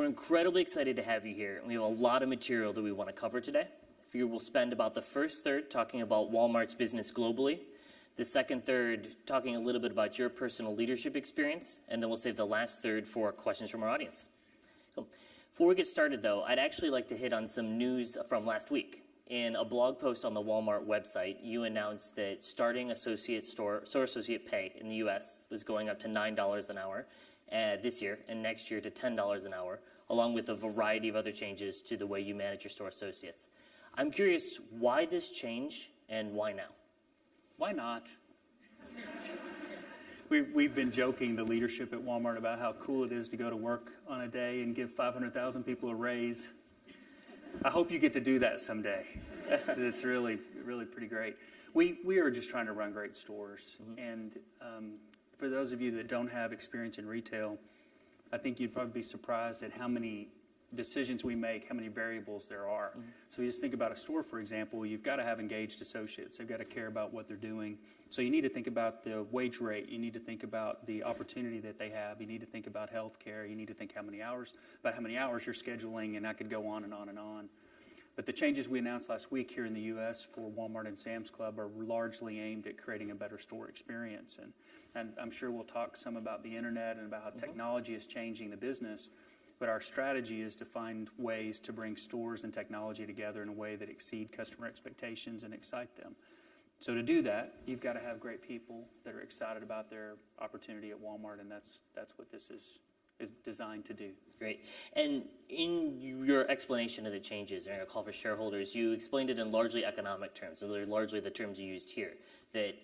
we're incredibly excited to have you here. We have a lot of material that we want to cover today. We'll spend about the first third talking about Walmart's business globally, the second third talking a little bit about your personal leadership experience, and then we'll save the last third for questions from our audience. Cool. Before we get started, though, I'd actually like to hit on some news from last week. In a blog post on the Walmart website, you announced that starting store associate pay in the U.S. was going up to $9 an hour this year, and next year to $10 an hour, along with a variety of other changes to the way you manage your store associates. I'm curious, why this change and why now? Why not? We've been joking, the leadership at Walmart, about how cool it is to go to work on a day and give 500,000 people a raise. I hope you get to do that someday. It's really, really pretty great. We are just trying to run great stores. Mm-hmm. And for those of you that don't have experience in retail, I think you'd probably be surprised at how many decisions we make, how many variables there are. Mm-hmm. So you just think about a store, for example, you've got to have engaged associates. They've got to care about what they're doing. So you need to think about the wage rate. You need to think about the opportunity that they have. You need to think about health care. You need to think about how many hours you're scheduling, and I could go on and on and on. But the changes we announced last week here in the U.S. for Walmart and Sam's Club are largely aimed at creating a better store experience. And I'm sure we'll talk some about the internet and about how technology is changing the business. But our strategy is to find ways to bring stores and technology together in a way that exceed customer expectations and excite them. So to do that, you've got to have great people that are excited about their opportunity at Walmart, and that's what this is designed to do. Great. And in your explanation of the changes during a call for shareholders, you explained it in largely economic terms. So they're largely the terms you used here, that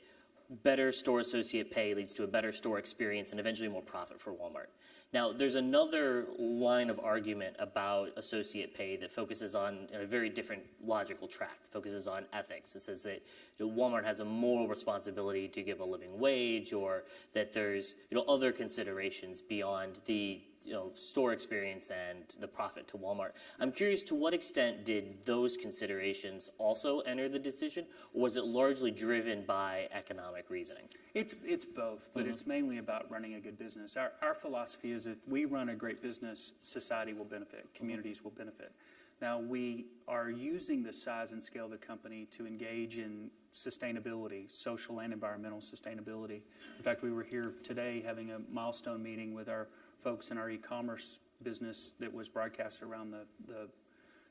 better store associate pay leads to a better store experience and eventually more profit for Walmart. Now, there's another line of argument about associate pay that focuses on a very different logical track, focuses on ethics. It says that Walmart has a moral responsibility to give a living wage, or that there's other considerations beyond the store experience and the profit to Walmart. I'm curious, to what extent did those considerations also enter the decision, or was it largely driven by economic reasoning? It's both, but it's mainly about running a good business. Our philosophy is if we run a great business, society will benefit, communities will benefit. Now, we are using the size and scale of the company to engage in sustainability, social and environmental sustainability. In fact, we were here today having a milestone meeting with our folks in our e-commerce business that was broadcast around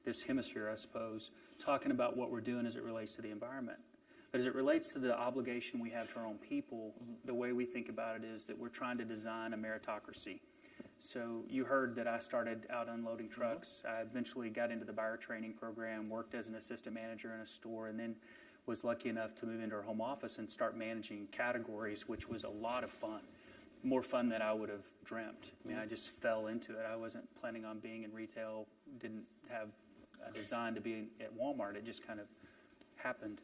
this hemisphere, I suppose, talking about what we're doing as it relates to the environment. But as it relates to the obligation we have to our own people, the way we think about it is that we're trying to design a meritocracy. So you heard that I started out unloading trucks. I eventually got into the buyer training program, worked as an assistant manager in a store, and then was lucky enough to move into our home office and start managing categories, which was a lot of fun. More fun than I would have dreamt. I mean, I just fell into it. I wasn't planning on being in retail, didn't have a design to be at Walmart. It just kind of happened.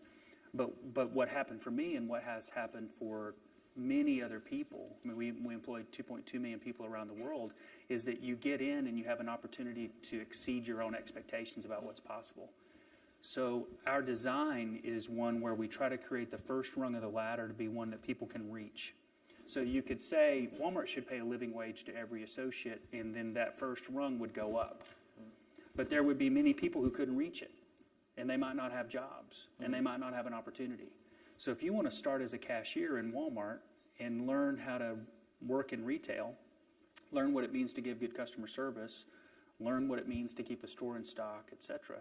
But what happened for me and what has happened for many other people, I mean, we employ 2.2 million people around the world, is that you get in and you have an opportunity to exceed your own expectations about what's possible. So our design is one where we try to create the first rung of the ladder to be one that people can reach. So you could say Walmart should pay a living wage to every associate, and then that first rung would go up. But there would be many people who couldn't reach it, and they might not have jobs, and they might not have an opportunity. So if you want to start as a cashier in Walmart and learn how to work in retail, learn what it means to give good customer service, learn what it means to keep a store in stock, etc.,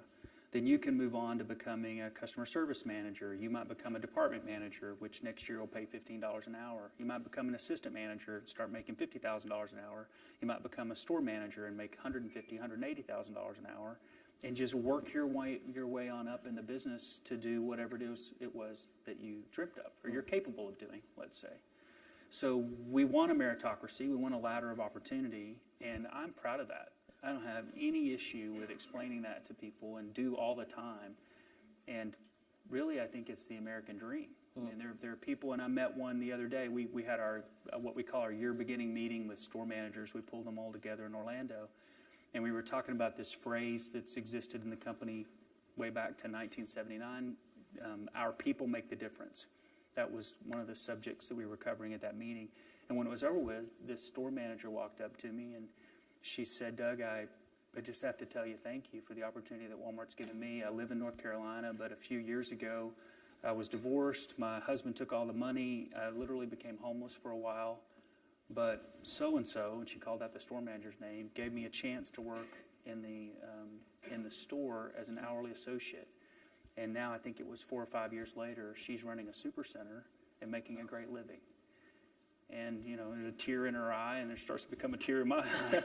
then you can move on to becoming a customer service manager. You might become a department manager, which next year will pay $15 an hour. You might become an assistant manager and start making $50,000 an hour. You might become a store manager and make $150,000, $180,000 an hour, and just work your way on up in the business to do whatever it was that you dreamt of or you're capable of doing, let's say. So we want a meritocracy. We want a ladder of opportunity, and I'm proud of that. I don't have any issue with explaining that to people and do all the time. And really, I think it's the American dream. I mean, there are people, and I met one the other day. We had our what we call our year beginning meeting with store managers. We pulled them all together in Orlando. And we were talking about this phrase that's existed in the company way back to 1979, our people make the difference. That was one of the subjects that we were covering at that meeting. And when it was over with, this store manager walked up to me and she said, Doug, I just have to tell you thank you for the opportunity that Walmart's given me. I live in North Carolina, but a few years ago, I was divorced. My husband took all the money. I literally became homeless for a while. But so-and-so, and she called out the store manager's name, gave me a chance to work in the store as an hourly associate. And now I think it was 4 or 5 years later, she's running a super center and making a great living. And, there's a tear in her eye, and there starts to become a tear in my eye.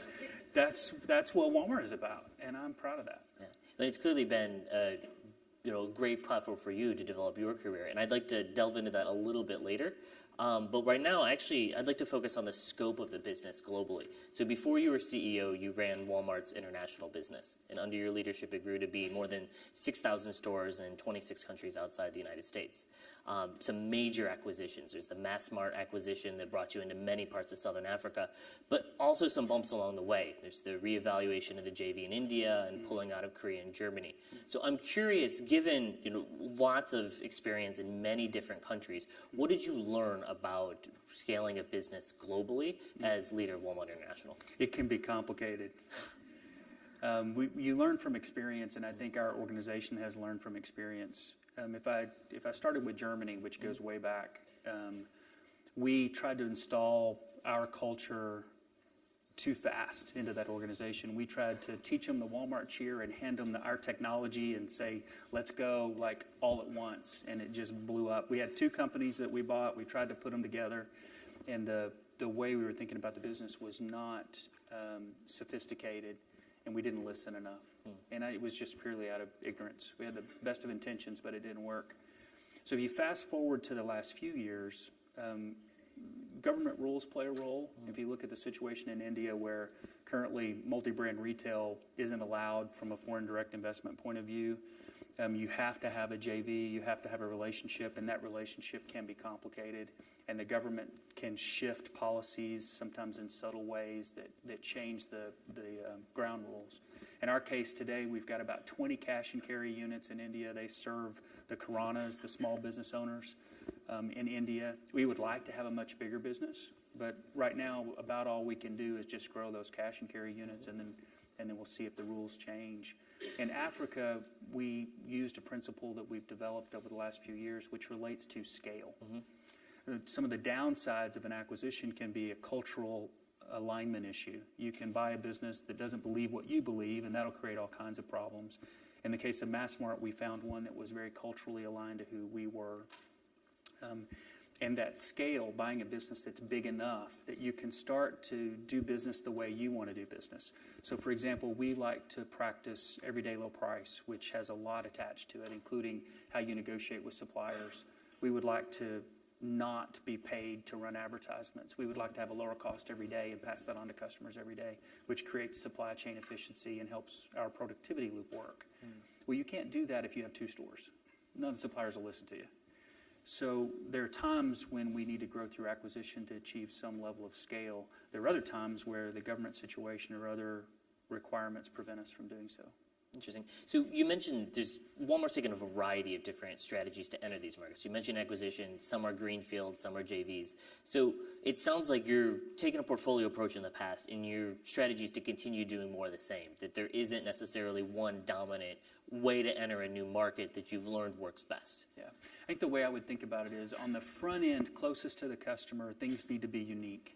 That's what Walmart is about, and I'm proud of that. Yeah. And it's clearly been a great platform for you to develop your career, and I'd like to delve into that a little bit later. But right now, actually, I'd like to focus on the scope of the business globally. So before you were CEO, you ran Walmart's international business. And under your leadership, it grew to be more than 6,000 stores in 26 countries outside the United States. Some major acquisitions. There's the Massmart acquisition that brought you into many parts of Southern Africa, but also some bumps along the way. There's the reevaluation of the JV in India and pulling out of Korea and Germany. So I'm curious, given lots of experience in many different countries, what did you learn about scaling a business globally as leader of Walmart International? It can be complicated. You learn from experience, and I think our organization has learned from experience. If I started with Germany, which goes way back, we tried to install our culture too fast into that organization. We tried to teach them the Walmart cheer and hand them our technology and say, let's go, like all at once, and it just blew up. We had 2 companies that we bought. We tried to put them together, and the way we were thinking about the business was not sophisticated, and we didn't listen enough. And it was just purely out of ignorance. We had the best of intentions, but it didn't work. So if you fast forward to the last few years, government rules play a role. If you look at the situation in India, where currently multi-brand retail isn't allowed from a foreign direct investment point of view, you have to have a JV, you have to have a relationship, and that relationship can be complicated. And the government can shift policies, sometimes in subtle ways, that change the ground rules. In our case today, we've got about 20 cash and carry units in India. They serve the Kiranas, the small business owners in India. We would like to have a much bigger business, but right now about all we can do is just grow those cash and carry units, and then we'll see if the rules change. In Africa, we used a principle that we've developed over the last few years, which relates to scale. Some of the downsides of an acquisition can be a cultural alignment issue. You can buy a business that doesn't believe what you believe, and that'll create all kinds of problems. In the case of Massmart, we found one that was very culturally aligned to who we were. And that scale, buying a business that's big enough that you can start to do business the way you want to do business. So, for example, we like to practice everyday low price, which has a lot attached to it, including how you negotiate with suppliers. We would like to not be paid to run advertisements. We would like to have a lower cost every day and pass that on to customers every day, which creates supply chain efficiency and helps our productivity loop work. Well, you can't do that if you have 2 stores. None of the suppliers will listen to you. So there are times when we need to grow through acquisition to achieve some level of scale. There are other times where the government situation or other requirements prevent us from doing so. Interesting. So you mentioned Walmart's taken a variety of different strategies to enter these markets. You mentioned acquisition. Some are greenfield, some are JVs. So it sounds like you're taking a portfolio approach in the past, and your strategy is to continue doing more of the same, that there isn't necessarily one dominant way to enter a new market that you've learned works best. Yeah. I think the way I would think about it is on the front end, closest to the customer, things need to be unique.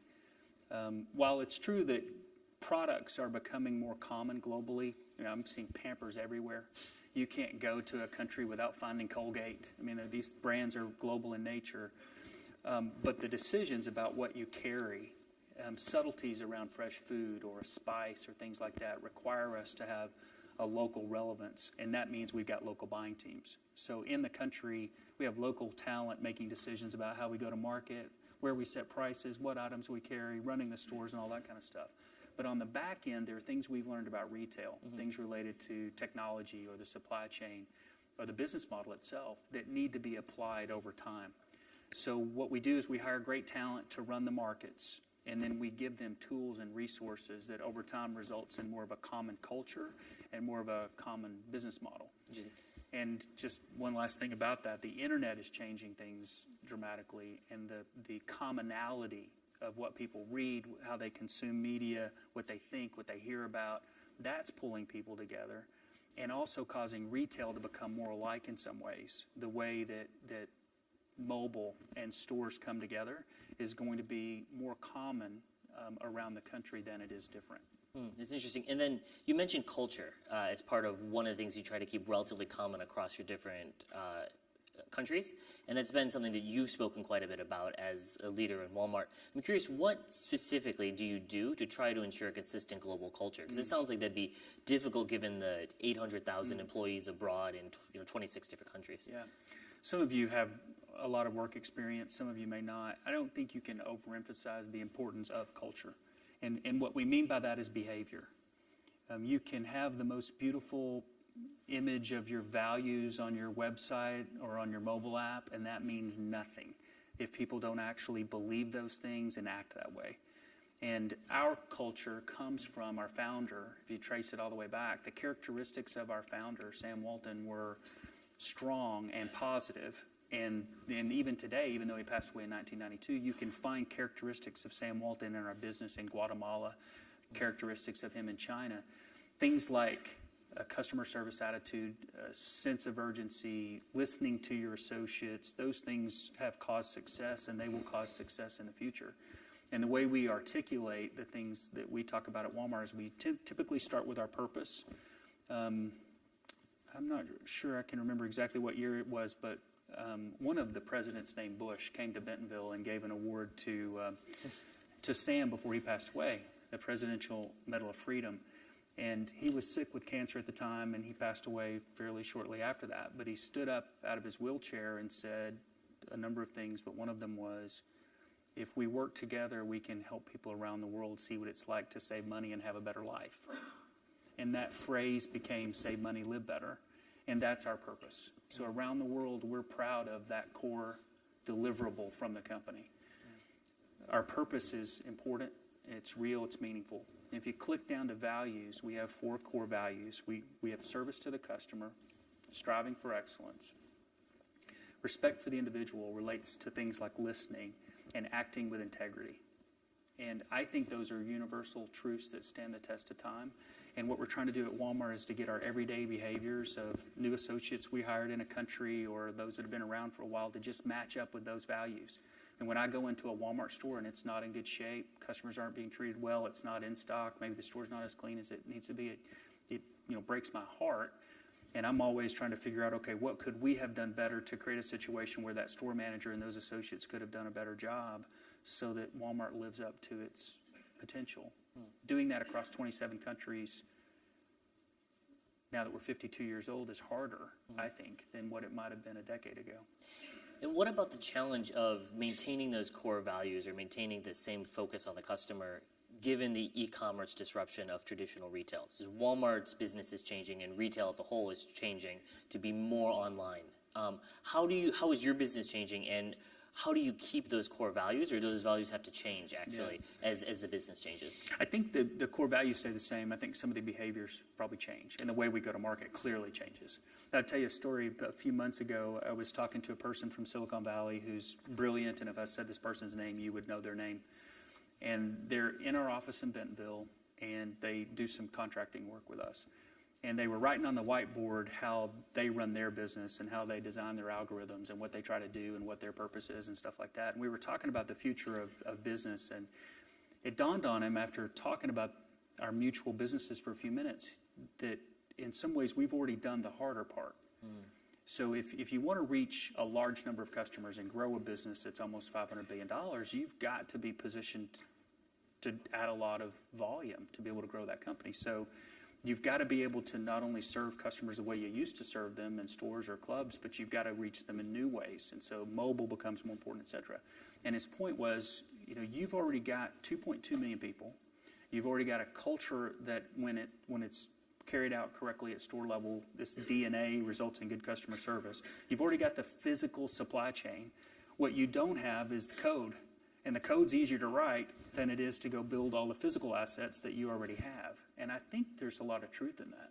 While it's true that products are becoming more common globally, I'm seeing Pampers everywhere. You can't go to a country without finding Colgate. I mean, these brands are global in nature. But the decisions about what you carry, subtleties around fresh food or a spice or things like that require us to have a local relevance, and that means we've got local buying teams. So in the country, we have local talent making decisions about how we go to market, where we set prices, what items we carry, running the stores, and all that kind of stuff. But on the back end, there are things we've learned about retail, things related to technology or the supply chain or the business model itself that need to be applied over time. So what we do is we hire great talent to run the markets, and then we give them tools and resources that over time results in more of a common culture and more of a common business model. And just one last thing about that, the internet is changing things dramatically, and the commonality of what people read, how they consume media, what they think, what they hear about. That's pulling people together and also causing retail to become more alike in some ways. The way that mobile and stores come together is going to be more common around the country than it is different. It's interesting. And then you mentioned culture as part of one of the things you try to keep relatively common across your different countries. And that's been something that you've spoken quite a bit about as a leader in Walmart. I'm curious, what specifically do you do to try to ensure a consistent global culture? Because it sounds like that'd be difficult given the 800,000 employees abroad in 26 different countries. Yeah. Some of you have a lot of work experience. Some of you may not. I don't think you can overemphasize the importance of culture. And what we mean by that is behavior. You can have the most beautiful image of your values on your website or on your mobile app, and that means nothing if people don't actually believe those things and act that way. And our culture comes from our founder. If you trace it all the way back, the characteristics of our founder, Sam Walton, were strong and positive. And even today, even though he passed away in 1992, you can find characteristics of Sam Walton in our business in Guatemala, characteristics of him in China. Things like a customer service attitude, a sense of urgency, listening to your associates, those things have caused success and they will cause success in the future. And the way we articulate the things that we talk about at Walmart is we typically start with our purpose. I'm not sure I can remember exactly what year it was, but one of the presidents named Bush came to Bentonville and gave an award to Sam before he passed away, the Presidential Medal of Freedom. And he was sick with cancer at the time, and he passed away fairly shortly after that. But he stood up out of his wheelchair and said a number of things, but one of them was, if we work together, we can help people around the world see what it's like to save money and have a better life. And that phrase became save money, live better. And that's our purpose. So around the world, we're proud of that core deliverable from the company. Our purpose is important. It's real. It's meaningful. If you click down to values, we have 4 core values. We have service to the customer, striving for excellence. Respect for the individual relates to things like listening and acting with integrity. And I think those are universal truths that stand the test of time. And what we're trying to do at Walmart is to get our everyday behaviors of new associates we hired in a country or those that have been around for a while to just match up with those values. And when I go into a Walmart store and it's not in good shape, customers aren't being treated well, it's not in stock, maybe the store's not as clean as it needs to be, it breaks my heart. And I'm always trying to figure out, okay, what could we have done better to create a situation where that store manager and those associates could have done a better job so that Walmart lives up to its potential. Doing that across 27 countries, now that we're 52 years old, is harder, I think, than what it might have been a decade ago. And what about the challenge of maintaining those core values or maintaining the same focus on the customer given the e-commerce disruption of traditional retail? So Walmart's business is changing and retail as a whole is changing to be more online. How is your business changing, and how do you keep those core values, or do those values have to change actually as the business changes? I think the core values stay the same. I think some of the behaviors probably change, and the way we go to market clearly changes. I'll tell you a story. A few months ago, I was talking to a person from Silicon Valley who's brilliant, and if I said this person's name, you would know their name. And they're in our office in Bentonville, and they do some contracting work with us. And they were writing on the whiteboard how they run their business and how they design their algorithms and what they try to do and what their purpose is and stuff like that. And we were talking about the future of business, and it dawned on him after talking about our mutual businesses for a few minutes that in some ways we've already done the harder part. So if you want to reach a large number of customers and grow a business that's almost $500 billion, you've got to be positioned to add a lot of volume to be able to grow that company. So you've got to be able to not only serve customers the way you used to serve them in stores or clubs, but you've got to reach them in new ways. And so mobile becomes more important, et cetera. And his point was, you've already got 2.2 million people. You've already got a culture that when it's carried out correctly at store level, this DNA results in good customer service. You've already got the physical supply chain. What you don't have is the code. And the code's easier to write than it is to go build all the physical assets that you already have. And I think there's a lot of truth in that.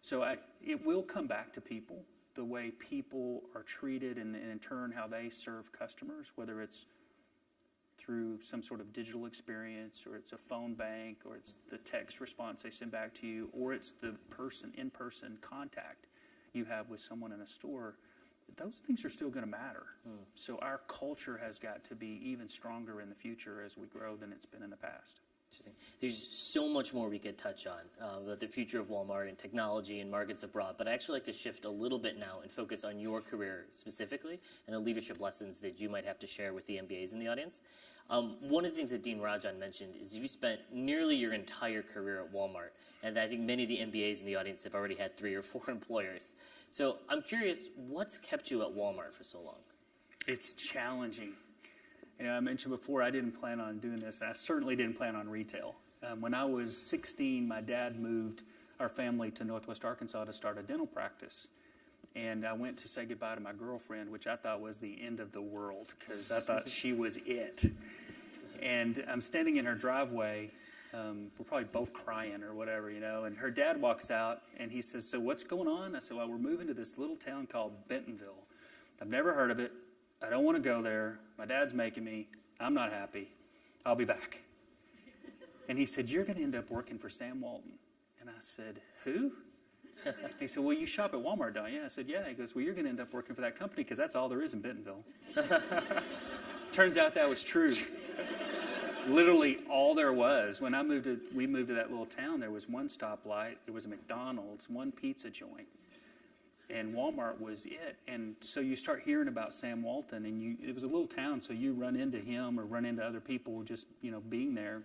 So it will come back to people, the way people are treated and in turn how they serve customers, whether it's through some sort of digital experience, or it's a phone bank, or it's the text response they send back to you, or it's the in-person contact you have with someone in a store, those things are still going to matter. So our culture has got to be even stronger in the future as we grow than it's been in the past. Interesting. There's so much more we could touch on about the future of Walmart and technology and markets abroad, but I'd actually like to shift a little bit now and focus on your career specifically and the leadership lessons that you might have to share with the MBAs in the audience. One of the things that Dean Rajan mentioned is you spent nearly your entire career at Walmart, and I think many of the MBAs in the audience have already had 3 or 4 employers. So I'm curious, what's kept you at Walmart for so long? It's challenging. I mentioned before I didn't plan on doing this. I certainly didn't plan on retail. When I was 16, my dad moved our family to Northwest Arkansas to start a dental practice. And I went to say goodbye to my girlfriend, which I thought was the end of the world because I thought she was it. And I'm standing in her driveway. We're probably both crying or whatever, and her dad walks out and he says, "So what's going on?" I said, "Well, we're moving to this little town called Bentonville. I've never heard of it. I don't want to go there. My dad's making me. I'm not happy. I'll be back." And he said, "You're going to end up working for Sam Walton." And I said, "Who?" He said, "Well, you shop at Walmart, don't you?" I said, "Yeah." He goes, "Well, you're going to end up working for that company because that's all there is in Bentonville." Turns out that was true. Literally all there was. When we moved to that little town, there was one stoplight, there was a McDonald's, one pizza joint. And Walmart was it. And so you start hearing about Sam Walton, and it was a little town, so you run into him or run into other people just, being there.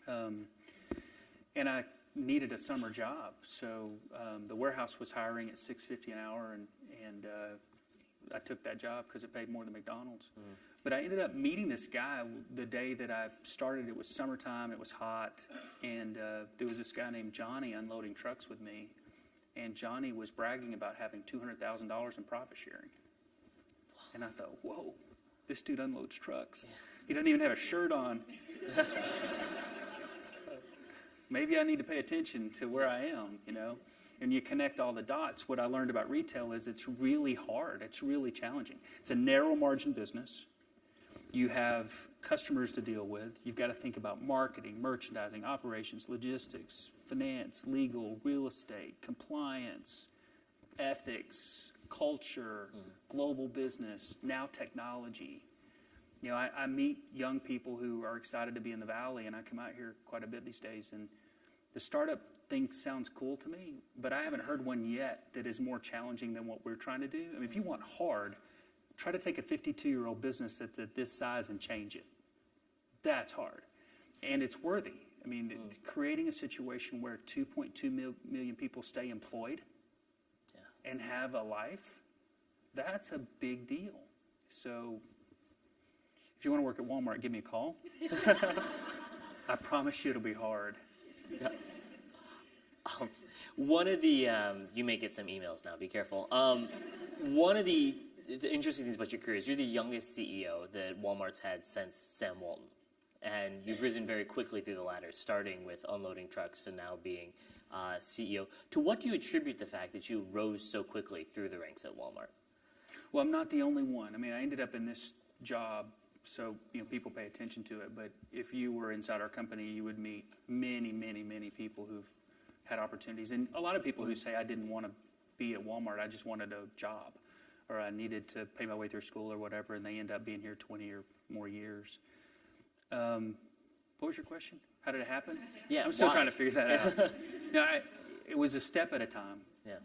And I needed a summer job. So the warehouse was hiring at $6.50 an hour, and I took that job because it paid more than McDonald's. But I ended up meeting this guy the day that I started. It was summertime, it was hot, and there was this guy named Johnny unloading trucks with me. And Johnny was bragging about having $200,000 in profit sharing. And I thought, whoa, this dude unloads trucks. He doesn't even have a shirt on. Maybe I need to pay attention to where I am, And you connect all the dots. What I learned about retail is it's really hard. It's really challenging. It's a narrow margin business. You have customers to deal with. You've got to think about marketing, merchandising, operations, logistics, finance, legal, real estate, compliance, ethics, culture, global business, now technology. I meet young people who are excited to be in the Valley, and I come out here quite a bit these days, and the startup thing sounds cool to me, but I haven't heard one yet that is more challenging than what we're trying to do. I mean, if you want hard, try to take a 52-year-old business that's at this size and change it. That's hard. And it's worthy. I mean, creating a situation where 2.2 million people stay employed and have a life, that's a big deal. So if you want to work at Walmart, give me a call. I promise you it'll be hard. One of the, you may get some emails now, be careful. One of the interesting things about your career is you're the youngest CEO that Walmart's had since Sam Walton. And you've risen very quickly through the ladder, starting with unloading trucks to now being CEO. To what do you attribute the fact that you rose so quickly through the ranks at Walmart? Well, I'm not the only one. I mean, I ended up in this job, so people pay attention to it. But if you were inside our company, you would meet many, many, many people who've had opportunities. And a lot of people who say, I didn't want to be at Walmart, I just wanted a job. Or I needed to pay my way through school or whatever, and they end up being here 20 or more years. What was your question? How did it happen? Yeah, I'm still trying to figure that out. No, it was a step at a time. Yeah.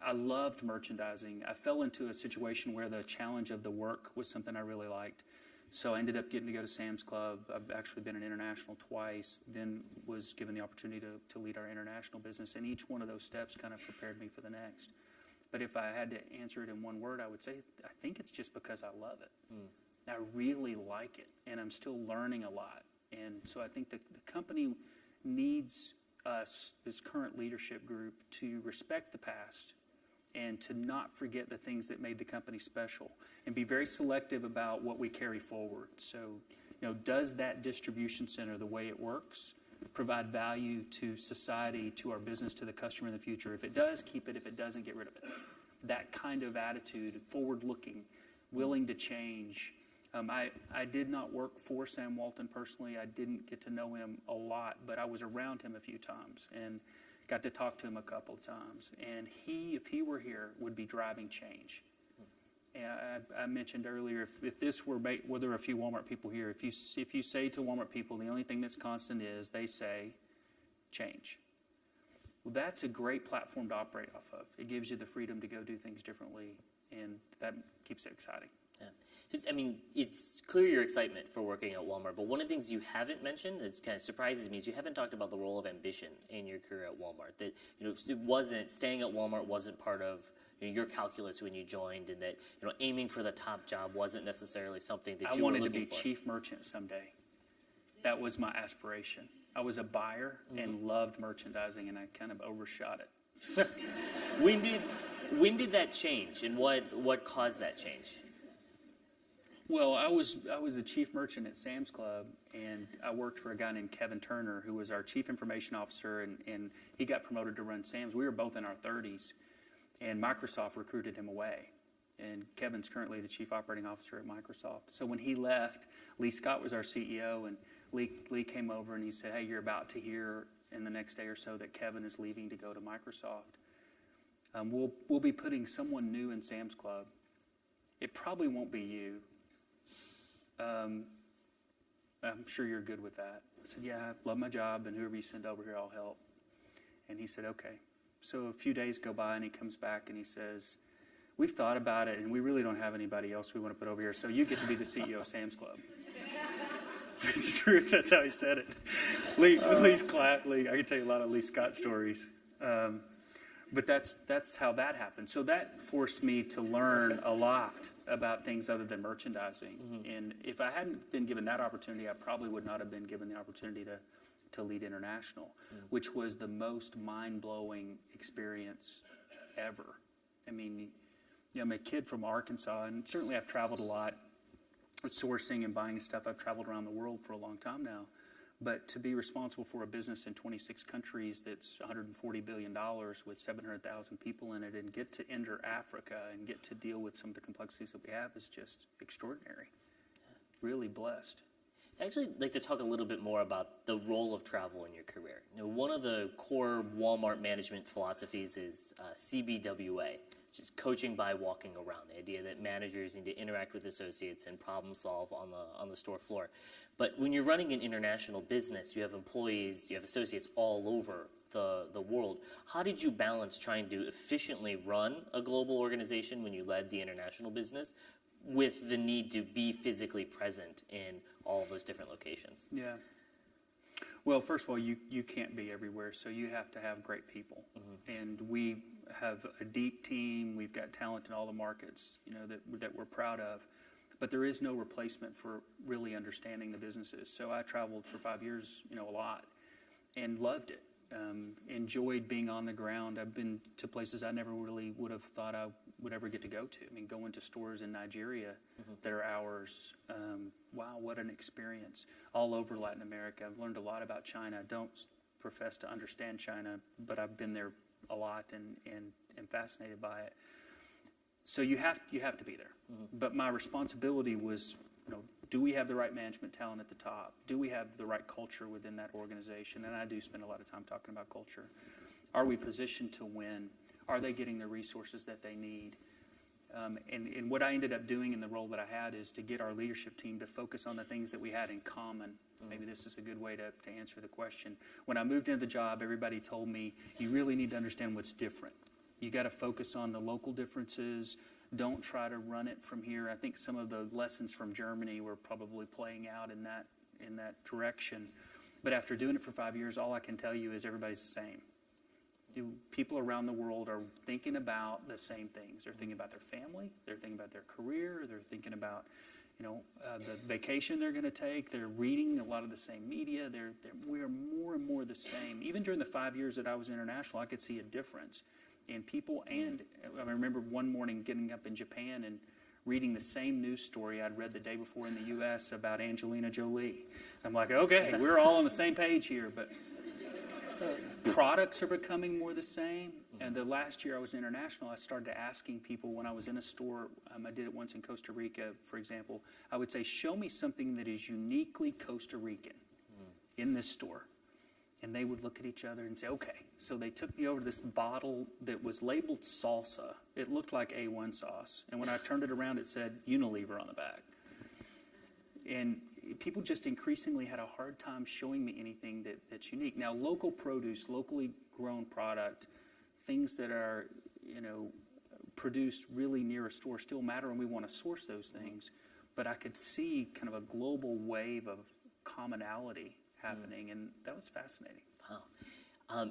I loved merchandising. I fell into a situation where the challenge of the work was something I really liked. So I ended up getting to go to Sam's Club. I've actually been an international twice, then was given the opportunity to lead our international business. And each one of those steps kind of prepared me for the next. But if I had to answer it in one word, I would say I think it's just because I love it. I really like it, and I'm still learning a lot. And so I think that the company needs us, this current leadership group, to respect the past and to not forget the things that made the company special and be very selective about what we carry forward. So, does that distribution center, the way it works, provide value to society, to our business, to the customer in the future? If it does, keep it. If it doesn't, get rid of it. That kind of attitude, forward-looking, willing to change, I did not work for Sam Walton personally. I didn't get to know him a lot, but I was around him a few times and got to talk to him a couple of times. And he, if he were here, would be driving change. And I mentioned earlier, if this were there were a few Walmart people here, if you say to Walmart people, the only thing that's constant is, they say, change. Well, that's a great platform to operate off of. It gives you the freedom to go do things differently, and that keeps it exciting. Yeah. I mean, it's clear your excitement for working at Walmart, but one of the things you haven't mentioned that kind of surprises me is you haven't talked about the role of ambition in your career at Walmart. That, you know, it wasn't, staying at Walmart wasn't part of, you know, your calculus when you joined, and that, you know, aiming for the top job wasn't necessarily something that you were looking for. I wanted to be chief merchant someday. That was my aspiration. I was a buyer and loved merchandising, and I kind of overshot it. When did that change, and what caused that change? Well, I was the chief merchant at Sam's Club, and I worked for a guy named Kevin Turner, who was our chief information officer, and he got promoted to run Sam's. We were both in our 30s, and Microsoft recruited him away. And Kevin's currently the chief operating officer at Microsoft. So when he left, Lee Scott was our CEO, and Lee came over and he said, "Hey, you're about to hear in the next day or so that Kevin is leaving to go to Microsoft. We'll be putting someone new in Sam's Club. It probably won't be you. I'm sure you're good with that." I said, "Yeah, I love my job, and whoever you send over here, I'll help." And he said, "Okay." So a few days go by, and he comes back and he says, "We've thought about it, and we really don't have anybody else we want to put over here, so you get to be the CEO of Sam's Club." It's true. That's how he said it. Lee's clapped. I can tell you a lot of Lee Scott stories. But that's how that happened. So that forced me to learn a lot about things other than merchandising. Mm-hmm. And if I hadn't been given that opportunity, I probably would not have been given the opportunity to lead international, which was the most mind-blowing experience ever. I mean, I'm a kid from Arkansas, and certainly I've traveled a lot with sourcing and buying stuff. I've traveled around the world for a long time now. But to be responsible for a business in 26 countries that's $140 billion with 700,000 people in it, and get to enter Africa and get to deal with some of the complexities that we have is just extraordinary. Really blessed. I'd actually like to talk a little bit more about the role of travel in your career. You know, one of the core Walmart management philosophies is CBWA, which is coaching by walking around. The idea that managers need to interact with associates and problem solve on the store floor. But when you're running an international business, you have employees, you have associates all over the world. How did you balance trying to efficiently run a global organization when you led the international business with the need to be physically present in all of those different locations? Yeah. Well, first of all, you can't be everywhere, so you have to have great people. Mm-hmm. And we have a deep team. We've got talent in all the markets, that we're proud of. But there is no replacement for really understanding the businesses. So I traveled for 5 years, a lot, and loved it. Enjoyed being on the ground. I've been to places I never really would have thought I would ever get to go to. I mean, going to stores in Nigeria that are ours. Wow, what an experience. All over Latin America. I've learned a lot about China. I don't profess to understand China, but I've been there a lot and am fascinated by it. So you have to be there. Mm-hmm. But my responsibility was, do we have the right management talent at the top? Do we have the right culture within that organization? And I do spend a lot of time talking about culture. Are we positioned to win? Are they getting the resources that they need? And what I ended up doing in the role that I had is to get our leadership team to focus on the things that we had in common. Mm-hmm. Maybe this is a good way to answer the question. When I moved into the job, everybody told me, you really need to understand what's different. You got to focus on the local differences. Don't try to run it from here. I think some of the lessons from Germany were probably playing out in that direction. But after doing it for 5 years, all I can tell you is everybody's the same. People around the world are thinking about the same things. They're thinking about their family. They're thinking about their career. They're thinking about, the vacation they're going to take. They're reading a lot of the same media. We're more and more the same. Even during the 5 years that I was international, I could see a difference in people. And I remember one morning getting up in Japan and reading the same news story I'd read the day before in the U.S. about Angelina Jolie. I'm like, okay, we're all on the same page here. But Products are becoming more the same. And the last year I was international, I started asking people when I was in a store, I did it once in Costa Rica, for example, I would say, show me something that is uniquely Costa Rican in this store. And they would look at each other and say, okay. So they took me over to this bottle that was labeled salsa. It looked like A1 sauce. And when I turned it around, it said Unilever on the back. And people just increasingly had a hard time showing me anything that's unique. Now, local produce, locally grown product, things that are, produced really near a store still matter, and we want to source those things. But I could see kind of a global wave of commonality happening, and that was fascinating. Wow.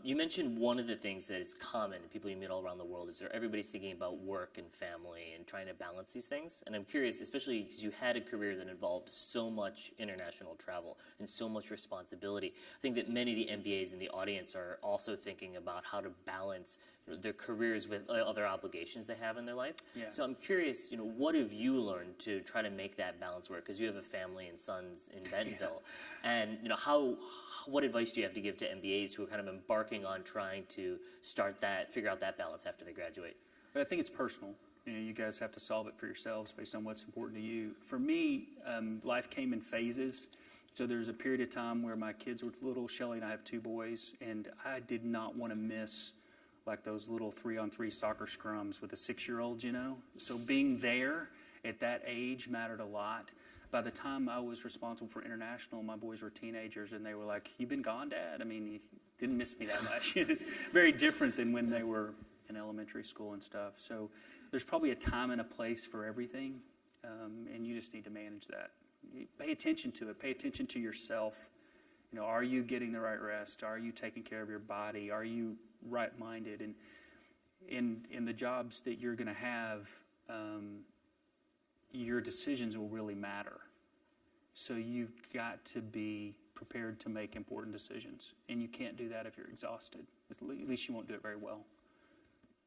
You mentioned one of the things that is common, people you meet all around the world, is that everybody's thinking about work and family and trying to balance these things. And I'm curious, especially because you had a career that involved so much international travel and so much responsibility. I think that many of the MBAs in the audience are also thinking about how to balance their careers with other obligations they have in their life. Yeah. So I'm curious, what have you learned to try to make that balance work? Because you have a family and sons in Bentonville. Yeah. And what advice do you have to give to MBAs who are kind of embarking on trying to figure out that balance after they graduate? But I think it's personal. You guys have to solve it for yourselves based on what's important to you. For me, life came in phases. So there's a period of time where my kids were little. Shelly and I have 2 boys, and I did not want to miss like those little 3-on-3 soccer scrums with the 6-year-olds, So being there at that age mattered a lot. By the time I was responsible for international, my boys were teenagers, and they were like, "You've been gone, Dad? I mean, you didn't miss me that much." It's very different than when they were in elementary school and stuff. So there's probably a time and a place for everything, and you just need to manage that. You pay attention to it. Pay attention to yourself. Are you getting the right rest? Are you taking care of your body? Are you right-minded? And in the jobs that you're going to have, your decisions will really matter. So you've got to be prepared to make important decisions. And you can't do that if you're exhausted. At least you won't do it very well.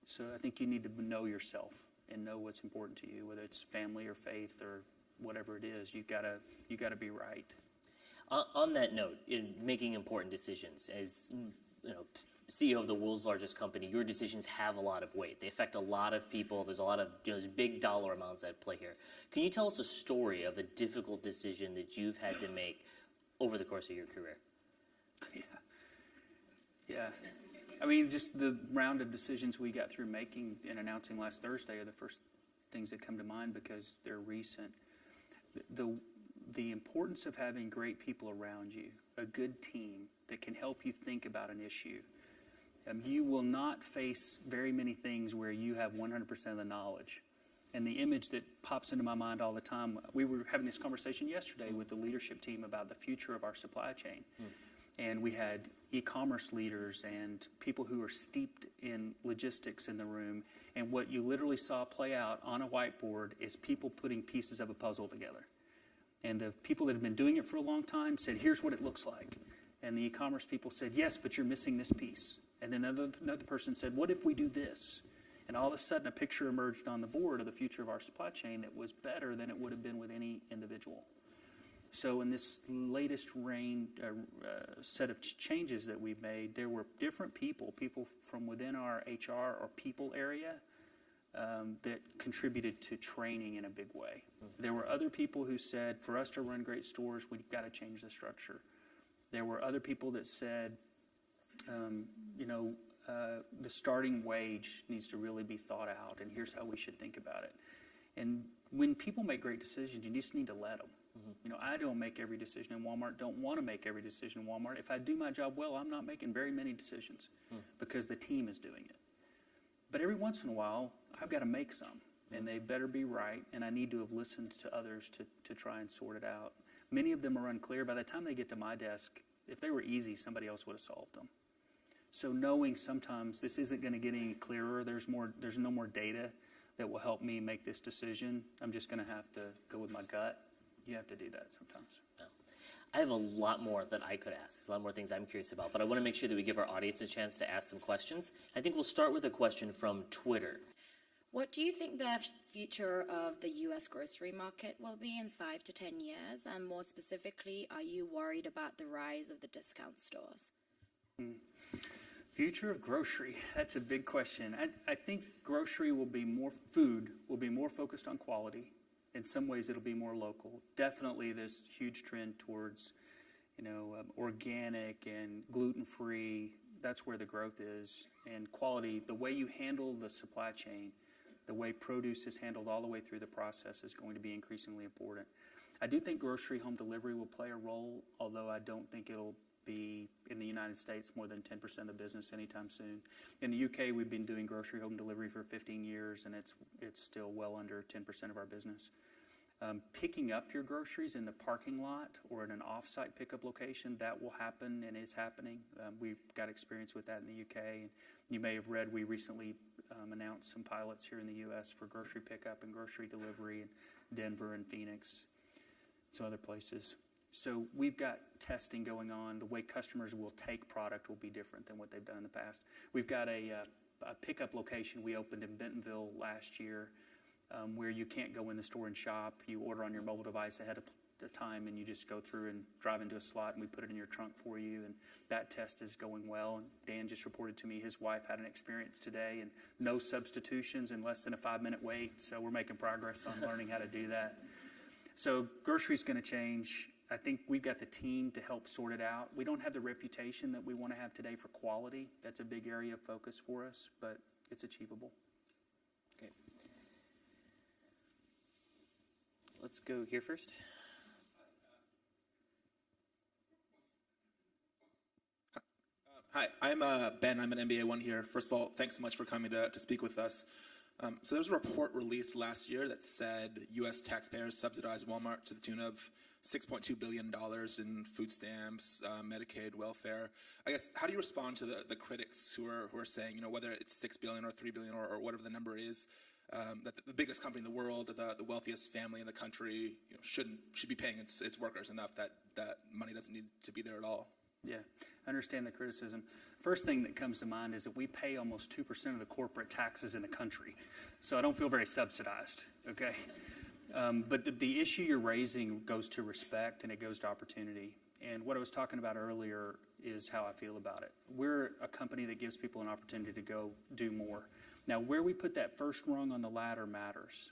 So I think you need to know yourself and know what's important to you, whether it's family or faith or whatever it is. You gotta be right. On that note, in making important decisions, as CEO of the world's largest company, your decisions have a lot of weight. They affect a lot of people. There's a lot of there's big dollar amounts at play here. Can you tell us a story of a difficult decision that you've had to make over the course of your career? Yeah. I mean, just the round of decisions we got through making and announcing last Thursday are the first things that come to mind because they're recent. The importance of having great people around you, a good team that can help you think about an issue. You will not face very many things where you have 100% of the knowledge. And the image that pops into my mind all the time, we were having this conversation yesterday with the leadership team about the future of our supply chain. And we had e-commerce leaders and people who are steeped in logistics in the room. And what you literally saw play out on a whiteboard is people putting pieces of a puzzle together. And the people that have been doing it for a long time said, here's what it looks like. And the e-commerce people said, yes, but you're missing this piece. And then another person said, what if we do this? And all of a sudden, a picture emerged on the board of the future of our supply chain that was better than it would have been with any individual. So in this latest set of changes that we've made, there were different people from within our HR or people area that contributed to training in a big way. There were other people who said, for us to run great stores, we've got to change the structure. There were other people that said, the starting wage needs to really be thought out, and here's how we should think about it. And when people make great decisions, you just need to let them. I don't make every decision in Walmart, don't want to make every decision in Walmart. If I do my job well, I'm not making very many decisions because the team is doing it. But every once in a while, I've got to make some, and they better be right, and I need to have listened to others to try and sort it out. Many of them are unclear. By the time they get to my desk, if they were easy, somebody else would have solved them. So knowing sometimes this isn't going to get any clearer, there's no more data that will help me make this decision. I'm just going to have to go with my gut. You have to do that sometimes. Oh. I have a lot more that I could ask. There's a lot more things I'm curious about, but I want to make sure that we give our audience a chance to ask some questions. I think we'll start with a question from Twitter. What do you think the future of the U.S. grocery market will be in 5 to 10 years? And more specifically, are you worried about the rise of the discount stores? Future of grocery, that's a big question. I think grocery will be more, food will be more focused on quality. In some ways, it'll be more local. Definitely this huge trend towards, organic and gluten-free. That's where the growth is. And quality, the way you handle the supply chain, the way produce is handled all the way through the process is going to be increasingly important. I do think grocery home delivery will play a role, although I don't think it'll be in the United States more than 10% of the business anytime soon. In the UK, we've been doing grocery home delivery for 15 years, and it's still well under 10% of our business. Picking up your groceries in the parking lot or in an off-site pickup location, that will happen and is happening. We've got experience with that in the UK. And you may have read we recently announced some pilots here in the US for grocery pickup and grocery delivery in Denver and Phoenix, some other places. So we've got testing going on. The way customers will take product will be different than what they've done in the past. We've got a pickup location we opened in Bentonville last year where you can't go in the store and shop. You order on your mobile device ahead of time, and you just go through and drive into a slot, and we put it in your trunk for you. And that test is going well. And Dan just reported to me his wife had an experience today, and no substitutions in less than a 5-minute wait. So we're making progress on learning how to do that. So grocery's going to change. I think we've got the team to help sort it out. We don't have the reputation that we want to have today for quality. That's a big area of focus for us, but it's achievable. Okay. Let's go here first. Hi, I'm Ben. I'm an MBA 1 here. First of all, thanks so much for coming to speak with us. So there was a report released last year that said U.S. taxpayers subsidized Walmart to the tune of $6.2 billion in food stamps, Medicaid, welfare. I guess, how do you respond to the critics who are saying, whether it's $6 billion or $3 billion or whatever the number is, that the biggest company in the world, the wealthiest family in the country, should be paying its workers enough that money doesn't need to be there at all? Yeah, I understand the criticism. First thing that comes to mind is that we pay almost 2% of the corporate taxes in the country. So I don't feel very subsidized, okay? But the issue you're raising goes to respect and it goes to opportunity. And what I was talking about earlier is how I feel about it. We're a company that gives people an opportunity to go do more. Now, where we put that first rung on the ladder matters.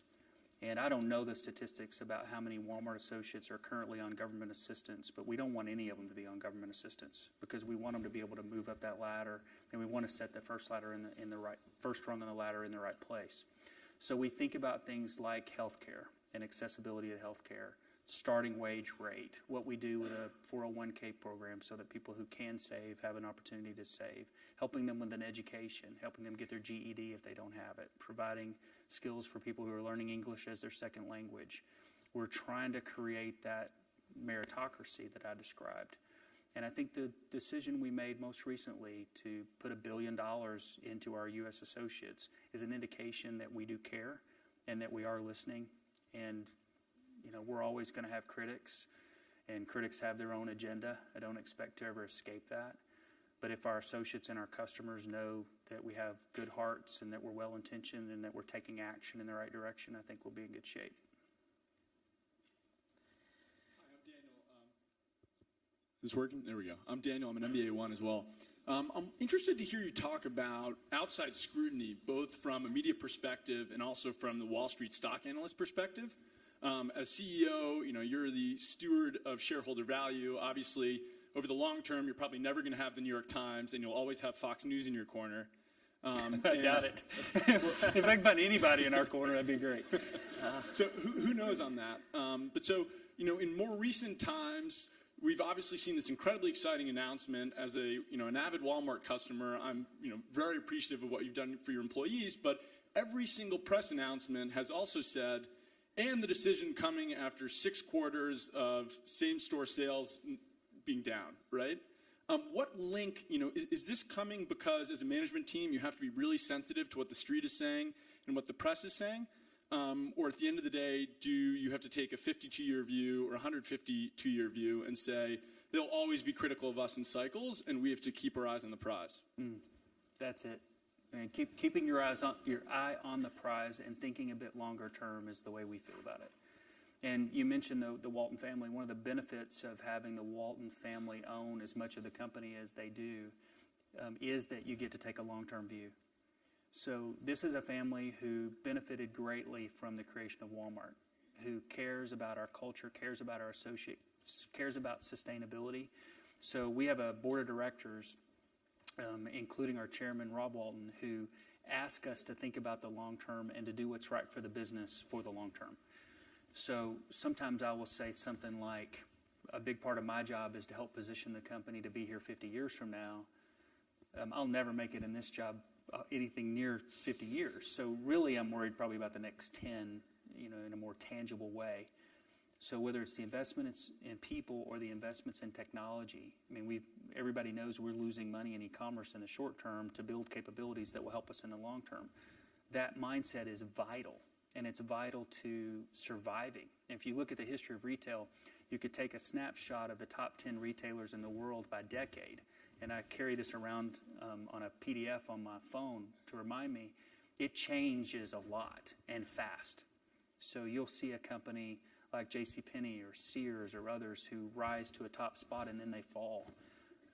And I don't know the statistics about how many Walmart associates are currently on government assistance, but we don't want any of them to be on government assistance because we want them to be able to move up that ladder, and we want to set the first rung on the ladder in the right place. So we think about things like healthcare and accessibility to healthcare, starting wage rate, what we do with a 401k program so that people who can save have an opportunity to save, helping them with an education, helping them get their GED if they don't have it, providing skills for people who are learning English as their second language. We're trying to create that meritocracy that I described. And I think the decision we made most recently to put $1 billion into our U.S. associates is an indication that we do care and that we are listening. And we're always going to have critics, and critics have their own agenda. I don't expect to ever escape that. But if our associates and our customers know that we have good hearts and that we're well-intentioned and that we're taking action in the right direction, I think we'll be in good shape. Hi, I'm Daniel. Is this working? There we go. I'm Daniel. I'm an MBA 1 as well. I'm interested to hear you talk about outside scrutiny, both from a media perspective and also from the Wall Street stock analyst perspective. As CEO, you're the steward of shareholder value. Obviously, over the long term, you're probably never going to have the New York Times, and you'll always have Fox News in your corner. I doubt it. If I can find anybody in our corner, that'd be great. So who knows on that? But so, in more recent times, we've obviously seen this incredibly exciting announcement. As an avid Walmart customer, I'm very appreciative of what you've done for your employees. But every single press announcement has also said, and the decision coming after 6 quarters of same-store sales being down, right? What link, is this coming because as a management team you have to be really sensitive to what the street is saying and what the press is saying? Or at the end of the day, do you have to take a 52-year view or 152-year view and say, they'll always be critical of us in cycles and we have to keep our eyes on the prize? That's it. And keeping your eye on the prize and thinking a bit longer term is the way we feel about it. And you mentioned the Walton family. One of the benefits of having the Walton family own as much of the company as they do is that you get to take a long-term view. So this is a family who benefited greatly from the creation of Walmart, who cares about our culture, cares about our associates, cares about sustainability. So we have a board of directors, including our chairman, Rob Walton, who ask us to think about the long term and to do what's right for the business for the long term. So sometimes I will say something like, a big part of my job is to help position the company to be here 50 years from now. I'll never make it in this job anything near 50 years. So really I'm worried probably about the next 10, in a more tangible way. So whether it's the investments in people or the investments in technology, everybody knows we're losing money in e-commerce in the short term to build capabilities that will help us in the long term. That mindset is vital, and it's vital to surviving. If you look at the history of retail, you could take a snapshot of the top 10 retailers in the world by decade, and I carry this around on a PDF on my phone to remind me, it changes a lot and fast. So you'll see a company like JCPenney or Sears or others who rise to a top spot and then they fall.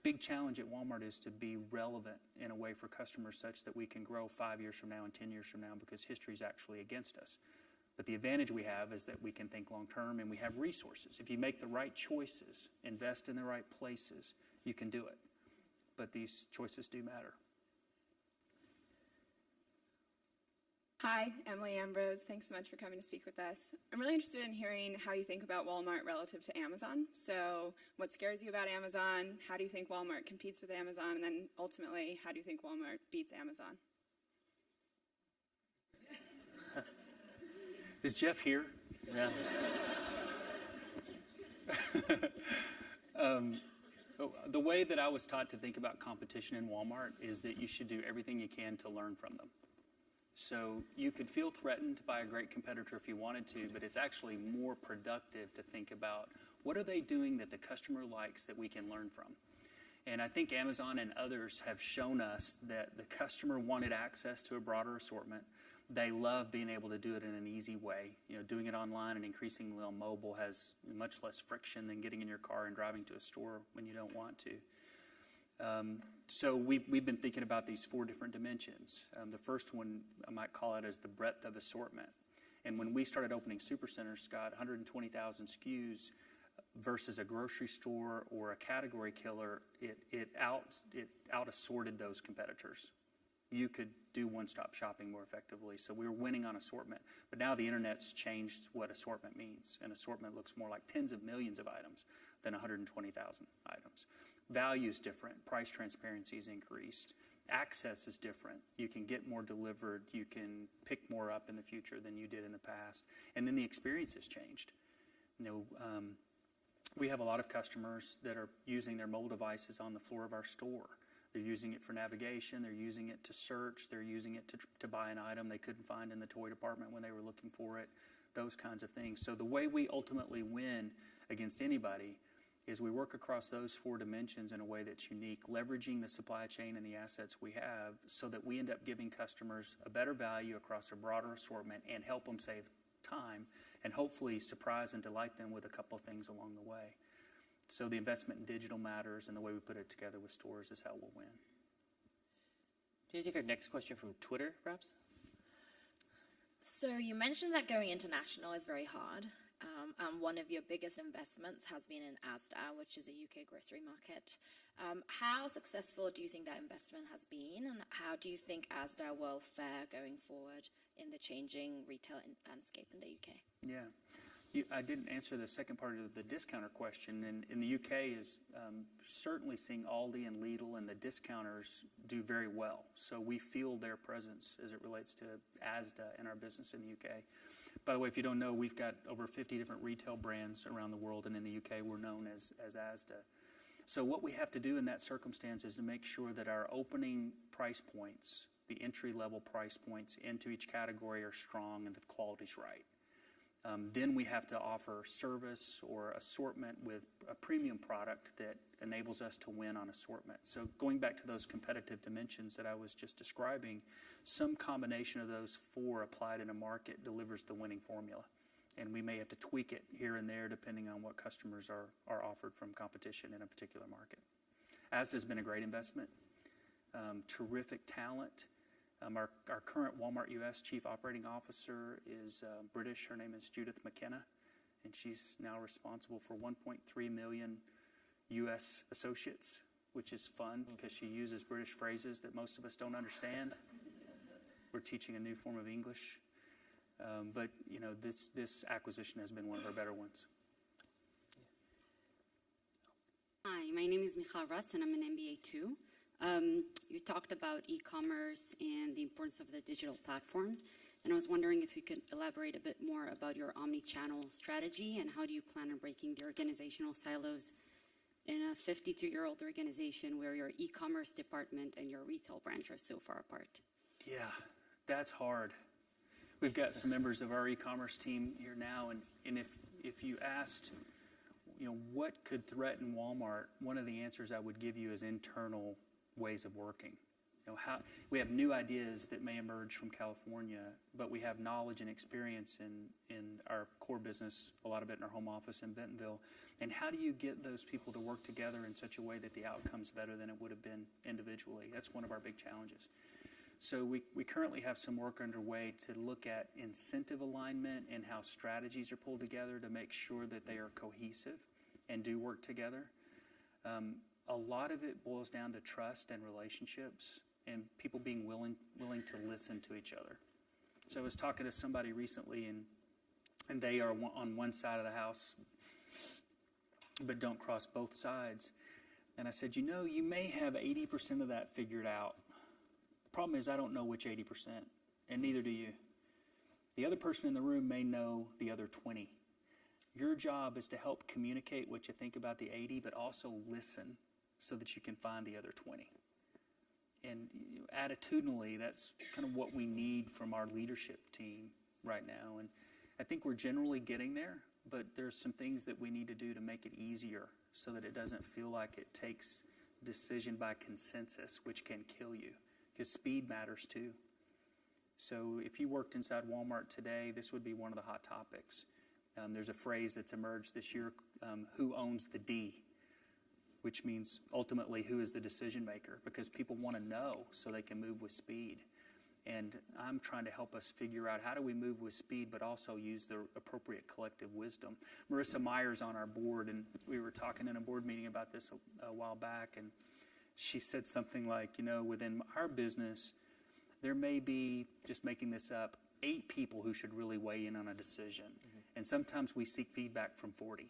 Big challenge at Walmart is to be relevant in a way for customers such that we can grow 5 years from now and 10 years from now, because history is actually against us. But the advantage we have is that we can think long term and we have resources. If you make the right choices, invest in the right places, you can do it. But these choices do matter. Hi, Emily Ambrose. Thanks so much for coming to speak with us. I'm really interested in hearing how you think about Walmart relative to Amazon. So what scares you about Amazon? How do you think Walmart competes with Amazon? And then ultimately, how do you think Walmart beats Amazon? Is Jeff here? Yeah. The way that I was taught to think about competition in Walmart is that you should do everything you can to learn from them. So you could feel threatened by a great competitor if you wanted to, but it's actually more productive to think about what are they doing that the customer likes that we can learn from. And I think Amazon and others have shown us that the customer wanted access to a broader assortment. They love being able to do it in an easy way. Doing it online and increasingly on mobile has much less friction than getting in your car and driving to a store when you don't want to. So we've been thinking about these 4 different dimensions. The first one, I might call it as the breadth of assortment. And when we started opening supercenters, Scott, 120,000 SKUs versus a grocery store or a category killer, it out-assorted those competitors. You could do one-stop shopping more effectively. So we were winning on assortment. But now the internet's changed what assortment means. And assortment looks more like tens of millions of items than 120,000 items. Value is different. Price transparency is increased. Access is different. You can get more delivered. You can pick more up in the future than you did in the past. And then the experience has changed. We have a lot of customers that are using their mobile devices on the floor of our store. They're using it for navigation. They're using it to search. They're using it to buy an item they couldn't find in the toy department when they were looking for it, those kinds of things. So the way we ultimately win against anybody is we work across those 4 dimensions in a way that's unique, leveraging the supply chain and the assets we have so that we end up giving customers a better value across a broader assortment and help them save time and hopefully surprise and delight them with a couple of things along the way. So the investment in digital matters, and the way we put it together with stores is how we'll win. Can you take our next question from Twitter, perhaps? So you mentioned that going international is very hard. And one of your biggest investments has been in Asda, which is a UK grocery market. How successful do you think that investment has been, and how do you think Asda will fare going forward in the changing retail landscape in the UK? Yeah. I didn't answer the second part of the discounter question. And in the UK is certainly seeing Aldi and Lidl and the discounters do very well. So we feel their presence as it relates to Asda in our business in the UK. By the way, if you don't know, we've got over 50 different retail brands around the world, and in the UK we're known as Asda. So what we have to do in that circumstance is to make sure that our opening price points, the entry-level price points into each category are strong and the quality's right. Then we have to offer service or assortment with a premium product that enables us to win on assortment. So going back to those competitive dimensions that I was just describing, some combination of those 4 applied in a market delivers the winning formula. And we may have to tweak it here and there depending on what customers are offered from competition in a particular market. Asda's been a great investment. terrific talent. Our current Walmart U.S. Chief Operating Officer is British. Her name is Judith McKenna, and she's now responsible for 1.3 million U.S. associates, which is fun because she uses British phrases that most of us don't understand. We're teaching a new form of English. But this acquisition has been one of our better ones. Hi, my name is Michal Russ, and I'm an MBA too. You talked about e-commerce and the importance of the digital platforms, and I was wondering if you could elaborate a bit more about your omni-channel strategy and how do you plan on breaking the organizational silos in a 52-year-old organization where your e-commerce department and your retail branch are so far apart? Yeah, that's hard. We've got some members of our e-commerce team here now, and if you asked, what could threaten Walmart, one of the answers I would give you is internal ways of working. How we have new ideas that may emerge from California, but we have knowledge and experience in our core business, a lot of it in our home office in Bentonville. And how do you get those people to work together in such a way that the outcome's better than it would have been individually? That's one of our big challenges. So we currently have some work underway to look at incentive alignment and how strategies are pulled together to make sure that they are cohesive and do work together. A lot of it boils down to trust and relationships and people being willing to listen to each other. So I was talking to somebody recently, and they are on one side of the house, but don't cross both sides. And I said, you may have 80% of that figured out. The problem is I don't know which 80%, and neither do you. The other person in the room may know the other 20. Your job is to help communicate what you think about the 80, but also listen so that you can find the other 20. And attitudinally, that's kind of what we need from our leadership team right now. And I think we're generally getting there, but there's some things that we need to do to make it easier so that it doesn't feel like it takes decision by consensus, which can kill you, because speed matters too. So if you worked inside Walmart today, this would be one of the hot topics. There's a phrase that's emerged this year, who owns the D, which means ultimately who is the decision maker, because people want to know so they can move with speed. And I'm trying to help us figure out how do we move with speed but also use the appropriate collective wisdom. Marissa Meyer's on our board, and we were talking in a board meeting about this a while back, and she said something like, within our business, there may be, just making this up, 8 people who should really weigh in on a decision. And sometimes we seek feedback from 40.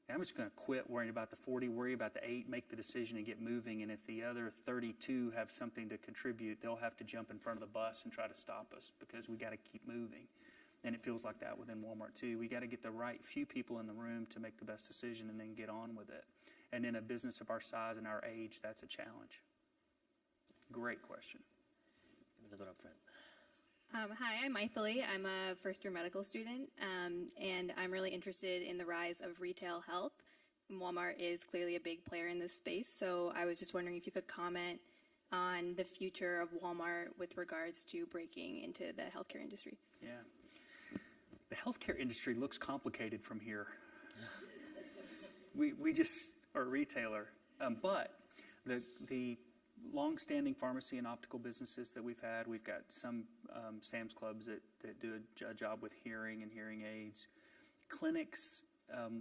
And I'm just going to quit worrying about the 40, worry about the 8, make the decision and get moving. And if the other 32 have something to contribute, they'll have to jump in front of the bus and try to stop us because we got to keep moving. And it feels like that within Walmart too. We got to get the right few people in the room to make the best decision and then get on with it. And in a business of our size and our age, that's a challenge. Great question. Another up front. Hi, I'm Maithili. I'm a first-year medical student, and I'm really interested in the rise of retail health. Walmart is clearly a big player in this space, so I was just wondering if you could comment on the future of Walmart with regards to breaking into the healthcare industry. Yeah. The healthcare industry looks complicated from here. We just are a retailer, but the long-standing pharmacy and optical businesses that we've got some Sam's Clubs that do a job with hearing and hearing aids. Clinics,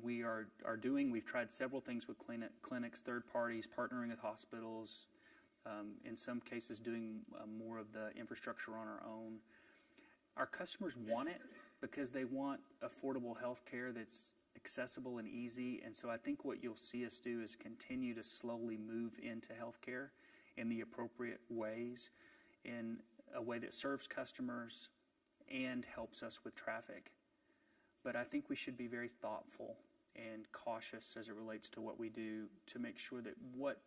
we've tried several things with clinics, third parties, partnering with hospitals, in some cases doing more of the infrastructure on our own. Our customers want it because they want affordable health care that's accessible and easy, and so I think what you'll see us do is continue to slowly move into healthcare in the appropriate ways, in a way that serves customers and helps us with traffic. But I think we should be very thoughtful and cautious as it relates to what we do to make sure that what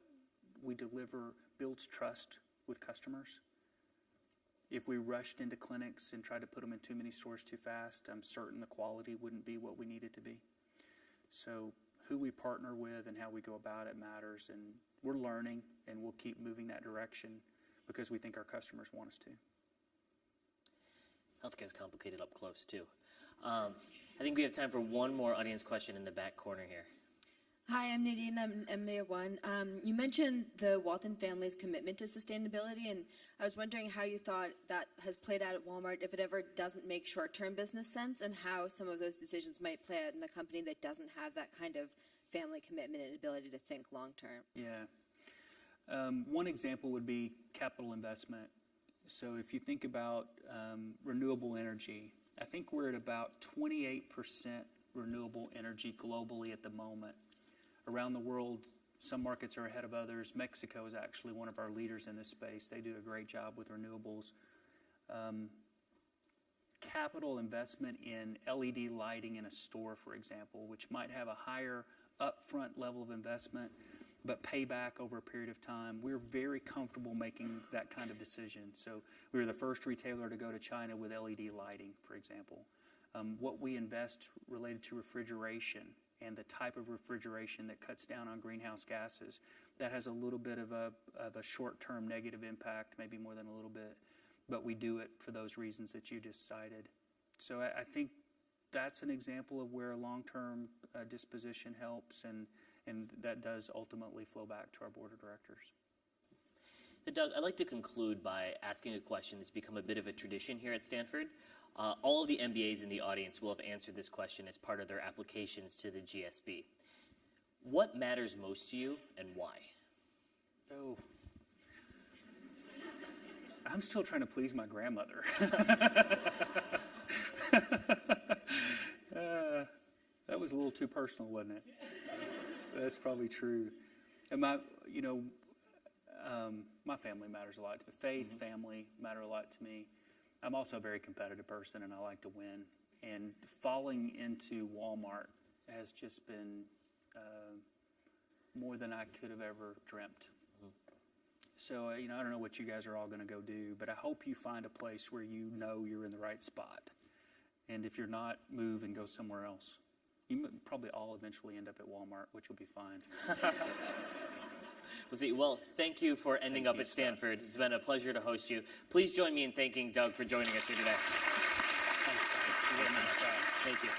we deliver builds trust with customers. If we rushed into clinics and tried to put them in too many stores too fast, I'm certain the quality wouldn't be what we need it to be. So who we partner with and how we go about it matters, and we're learning, and we'll keep moving that direction because we think our customers want us to. Healthcare is complicated up close, too. I think we have time for one more audience question in the back corner here. Hi, I'm Nadine. I'm MBA1. You mentioned the Walton family's commitment to sustainability, and I was wondering how you thought that has played out at Walmart, if it ever doesn't make short-term business sense, and how some of those decisions might play out in a company that doesn't have that kind of family commitment and ability to think long-term. Yeah. One example would be capital investment. So if you think about renewable energy, I think we're at about 28% renewable energy globally at the moment. Around the world, some markets are ahead of others. Mexico is actually one of our leaders in this space. They do a great job with renewables. Capital investment in LED lighting in a store, for example, which might have a higher upfront level of investment, but payback over a period of time. We're very comfortable making that kind of decision. So we were the first retailer to go to China with LED lighting, for example. What we invest related to refrigeration and the type of refrigeration that cuts down on greenhouse gases, that has a little bit of a short-term negative impact, maybe more than a little bit, but we do it for those reasons that you just cited. So I think that's an example of where long-term disposition helps, and that does ultimately flow back to our board of directors. Doug, I'd like to conclude by asking a question that's become a bit of a tradition here at Stanford. All of the MBAs in the audience will have answered this question as part of their applications to the GSB. What matters most to you and why? Oh. I'm still trying to please my grandmother. That was a little too personal, wasn't it? That's probably true. And my family matters a lot to me. Faith, family matter a lot to me. I'm also a very competitive person, and I like to win. And falling into Walmart has just been more than I could have ever dreamt. So, I don't know what you guys are all going to go do, but I hope you find a place where you know you're in the right spot. And if you're not, move and go somewhere else. You probably all eventually end up at Walmart, which will be fine. Well, thank you for ending up at Stanford. It's been a pleasure to host you. Please join me in thanking Doug for joining us here today. Thanks, Doug. Thank you.